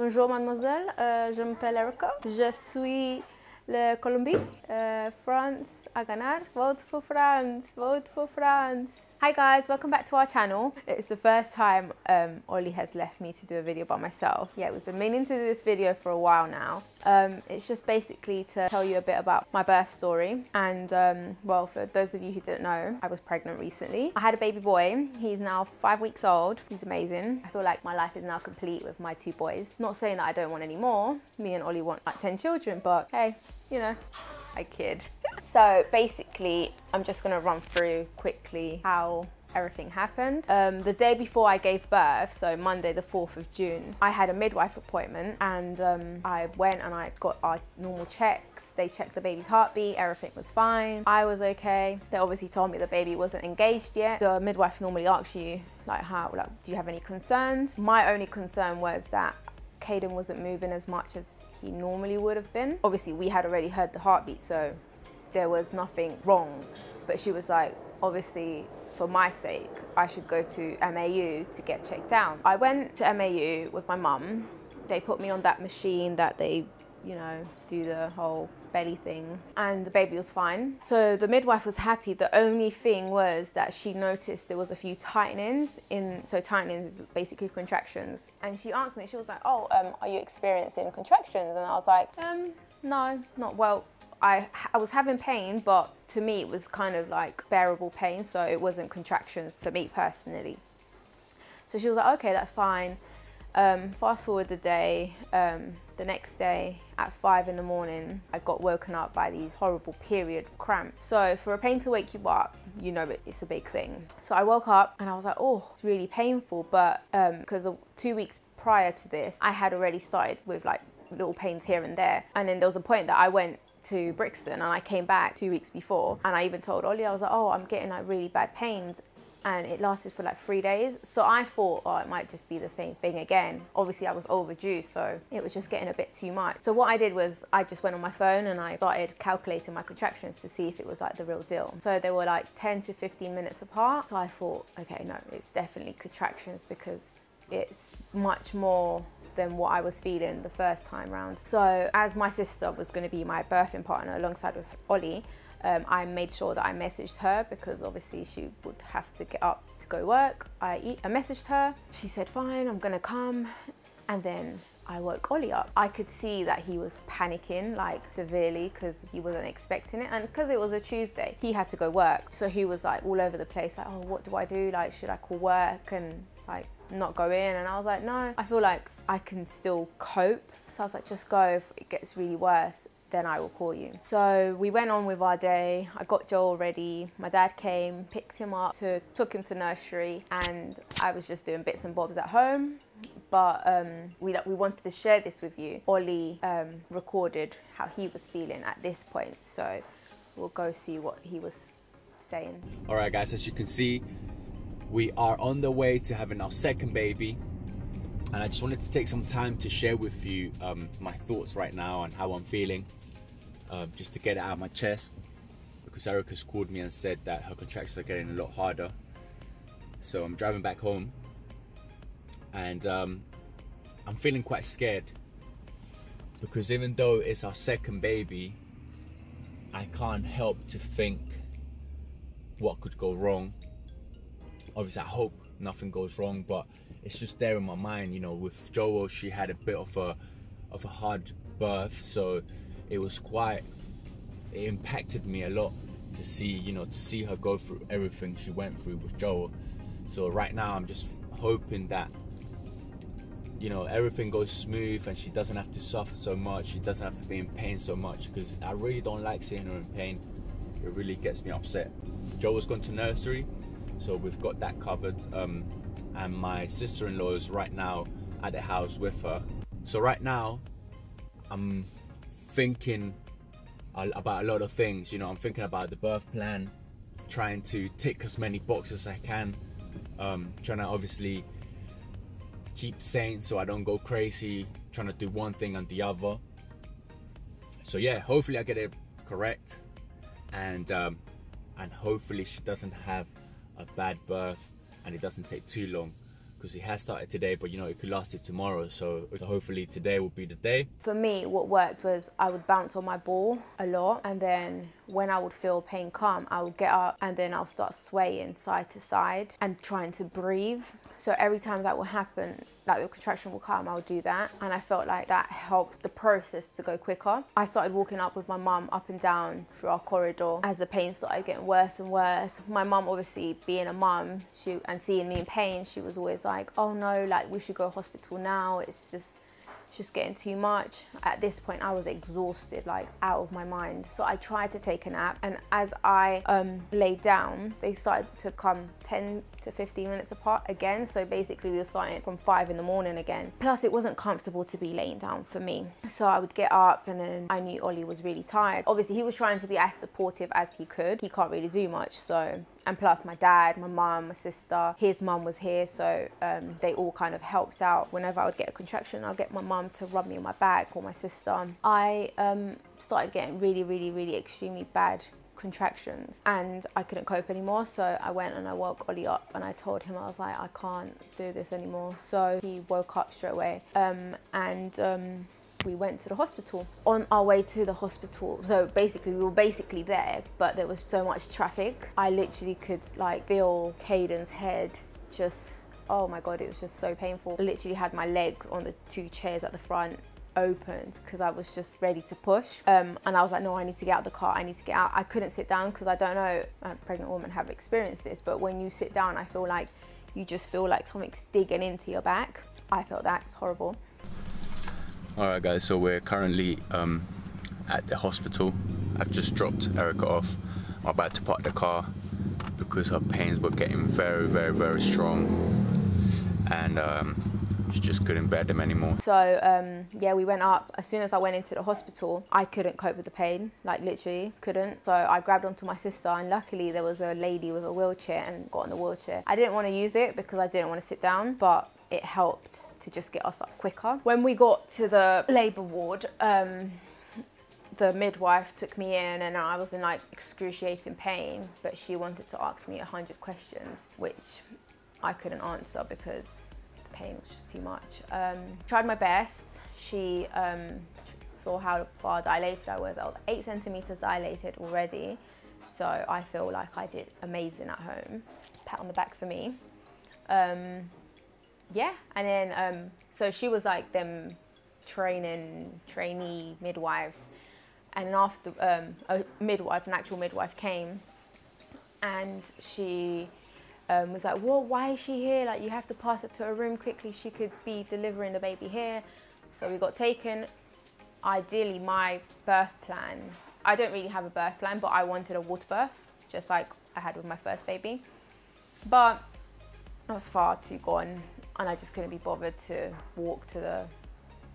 Bonjour mademoiselle, je m'appelle Erika. Je suis de Colombie, France à ganar. Vote for France, vote for France. Hi guys, welcome back to our channel. It's the first time Ollie has left me to do a video by myself. Yeah, we've been meaning to do this video for a while now. It's just basically to tell you a bit about my birth story. And well, for those of you who didn't know, I was pregnant recently. I had a baby boy. He's now 5 weeks old. He's amazing. I feel like my life is now complete with my 2 boys. Not saying that I don't want any more. Me and Ollie want like 10 children, but hey, you know, I kid. So basically, I'm just gonna run through quickly how everything happened. The day before I gave birth, so Monday the 4th of June, I had a midwife appointment, and I went and I got our normal checks. They checked the baby's heartbeat, everything was fine. I was okay. They obviously told me the baby wasn't engaged yet. The midwife normally asks you, like, do you have any concerns? My only concern was that Caden wasn't moving as much as he normally would have been. Obviously, we had already heard the heartbeat, so there was nothing wrong. But she was like, obviously, for my sake, I should go to MAU to get checked out. I went to MAU with my mum. They put me on that machine that they, you know, do the whole belly thing, and the baby was fine. So the midwife was happy. The only thing was that she noticed there was a few tightenings in, so tightenings is basically contractions. And she asked me, she was like, oh, are you experiencing contractions? And I was like, no, not well. I was having pain, but to me it was kind of like bearable pain, so it wasn't contractions for me personally. So she was like, okay, that's fine. Fast forward the day, the next day at 5 in the morning, I got woken up by these horrible period cramps. So for a pain to wake you up, you know it's a big thing. So I woke up and I was like, oh, it's really painful. But because 2 weeks prior to this, I had already started with like little pains here and there. And then there was a point that I went to Brixton and I came back 2 weeks before, and I even told Ollie, I was like, oh, I'm getting like really bad pains. And it lasted for like 3 days. So I thought, oh, it might just be the same thing again. Obviously I was overdue, so it was just getting a bit too much. So what I did was I just went on my phone and I started calculating my contractions to see if it was like the real deal. So they were like 10 to 15 minutes apart. So I thought, okay, no, it's definitely contractions because it's much more than what I was feeling the first time round. So as my sister was going to be my birthing partner alongside with Ollie, I made sure that I messaged her because obviously she would have to get up to go work. I messaged her. She said, fine, I'm gonna come. And then I woke Ollie up. I could see that he was panicking like severely because he wasn't expecting it. And because it was a Tuesday, he had to go work. So he was like all over the place, like, oh, what do I do? Like, should I call work and like not go in? And I was like, no, I feel like I can still cope. So I was like, just go. If it gets really worse, then I will call you. So we went on with our day. I got Joel ready. My dad came, picked him up, took him to nursery, and I was just doing bits and bobs at home. But we wanted to share this with you. Ollie recorded how he was feeling at this point. So we'll go see what he was saying. All right, guys, as you can see, we are on the way to having our second baby. And I just wanted to take some time to share with you my thoughts right now and how I'm feeling. Just to get it out of my chest, because Erika's called me and said that her contractions are getting a lot harder. So I'm driving back home and I'm feeling quite scared, because even though it's our second baby, I can't help to think what could go wrong. Obviously I hope nothing goes wrong, but it's just there in my mind. You know, with Joel, she had a bit of a hard birth, so it impacted me a lot to see, you know, to see her go through everything she went through with Joel. So right now I'm just hoping that, you know, everything goes smooth and she doesn't have to suffer so much, she doesn't have to be in pain so much, because I really don't like seeing her in pain. It really gets me upset. Joel's gone to nursery, so we've got that covered, and my sister-in-law is right now at the house with her. So right now I'm thinking about a lot of things. You know, I'm thinking about the birth plan, trying to tick as many boxes as I can, trying to obviously keep sane so I don't go crazy, trying to do one thing and the other. So yeah, hopefully I get it correct, and hopefully she doesn't have a bad birth and it doesn't take too long, because it has started today, but you know, it could last it tomorrow. So hopefully today will be the day. For me, what worked was I would bounce on my ball a lot, and then when I would feel pain come, I would get up and then I'll start swaying side to side and trying to breathe. So every time that will happen, like the contraction will come, I would do that, and I felt like that helped the process to go quicker. I started walking up with my mum up and down through our corridor as the pain started getting worse and worse. My mum, obviously being a mum, and seeing me in pain, she was always like, oh no, like we should go to hospital now, it's just getting too much. At this point I was exhausted, like out of my mind. So I tried to take a nap, and as I laid down, they started to come 10 to 15 minutes apart again. So basically we were starting from 5 in the morning again. Plus it wasn't comfortable to be laying down for me. So I would get up, and then I knew Ollie was really tired. Obviously he was trying to be as supportive as he could. He can't really do much, so. And plus my dad, my mum, my sister, his mum was here, so they all kind of helped out. Whenever I would get a contraction, I'll get my mum to rub me on my back, or my sister. I started getting really extremely bad contractions, and I couldn't cope anymore. So I went and I woke Ollie up, and I told him, I was like, I can't do this anymore. So he woke up straight away, we went to the hospital. On our way to the hospital, so basically we were basically there, but there was so much traffic. I literally could like feel Caden's head just, oh my God, it was just so painful. I literally had my legs on the 2 chairs at the front opened because I was just ready to push. And I was like, no, I need to get out of the car, I need to get out. I couldn't sit down because I don't know, pregnant women have experienced this, but when you sit down, I feel like you just feel like something's digging into your back. I felt that, it's horrible. Alright guys, so we're currently at the hospital. I've just dropped Erika off. I'm about to park the car because her pains were getting very strong, and she just couldn't bear them anymore. So yeah, we went up. As soon as I went into the hospital, I couldn't cope with the pain, like literally couldn't. So I grabbed onto my sister, and luckily there was a lady with a wheelchair and got in the wheelchair. I didn't want to use it because I didn't want to sit down, but it helped to just get us up quicker. When we got to the labour ward, the midwife took me in, and I was in like excruciating pain, but she wanted to ask me 100 questions, which I couldn't answer because the pain was just too much. Tried my best. She saw how far dilated I was. I was 8 centimeters dilated already, so I feel like I did amazing at home. Pat on the back for me. Yeah, and then so she was like them trainee midwives, and then after a midwife, an actual midwife came, and she was like, well, why is she here? Like, you have to pass it to a room quickly. She could be delivering the baby here. So we got taken. Ideally, my birth plan, I don't really have a birth plan, but I wanted a water birth, just like I had with my first baby. But I was far too gone, and I just couldn't be bothered to walk to the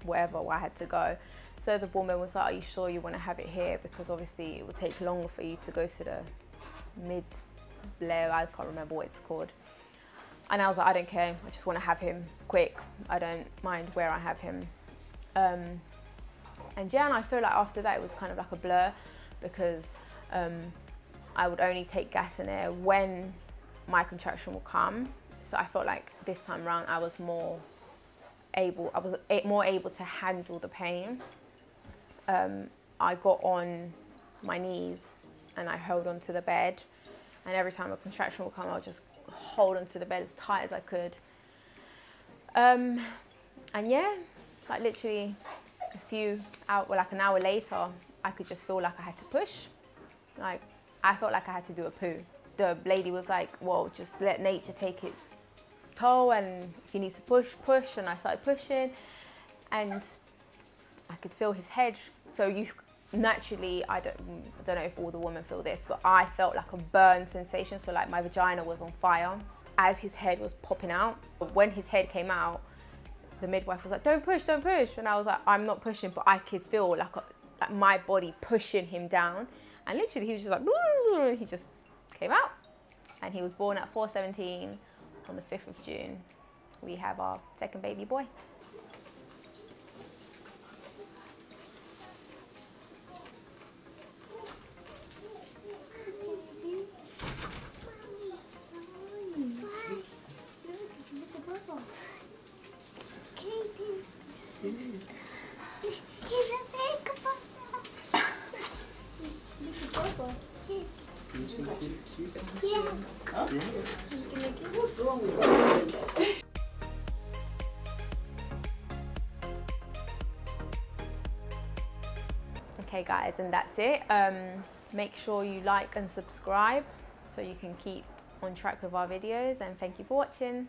wherever I had to go. So the woman was like, are you sure you want to have it here? Because obviously it would take longer for you to go to the mid-layer, I can't remember what it's called. And I was like, I don't care, I just want to have him quick. I don't mind where I have him. And yeah, and I feel like after that it was kind of like a blur, because I would only take gas and air when my contraction will come. So I felt like this time around I was more able to handle the pain. I got on my knees and I held onto the bed, and every time a contraction would come, I would just hold onto the bed as tight as I could. And yeah, like literally like an hour later, I could just feel like I had to push. Like, I felt like I had to do a poo. The lady was like, well, just let nature take its toll, and if you need to push, push. And I started pushing, and I could feel his head. So you naturally, I don't know if all the women feel this, but I felt like a burn sensation. So like my vagina was on fire as his head was popping out. But when his head came out, the midwife was like, don't push, don't push. And I was like, I'm not pushing, but I could feel like my body pushing him down. And literally he was just like, he just came out. And he was born at 4:17 on the 5th of June. We have our second baby boy. think he's cute? Yeah. Huh? What's wrong with you? Okay guys, and that's it. Make sure you like and subscribe so you can keep on track with our videos, and thank you for watching.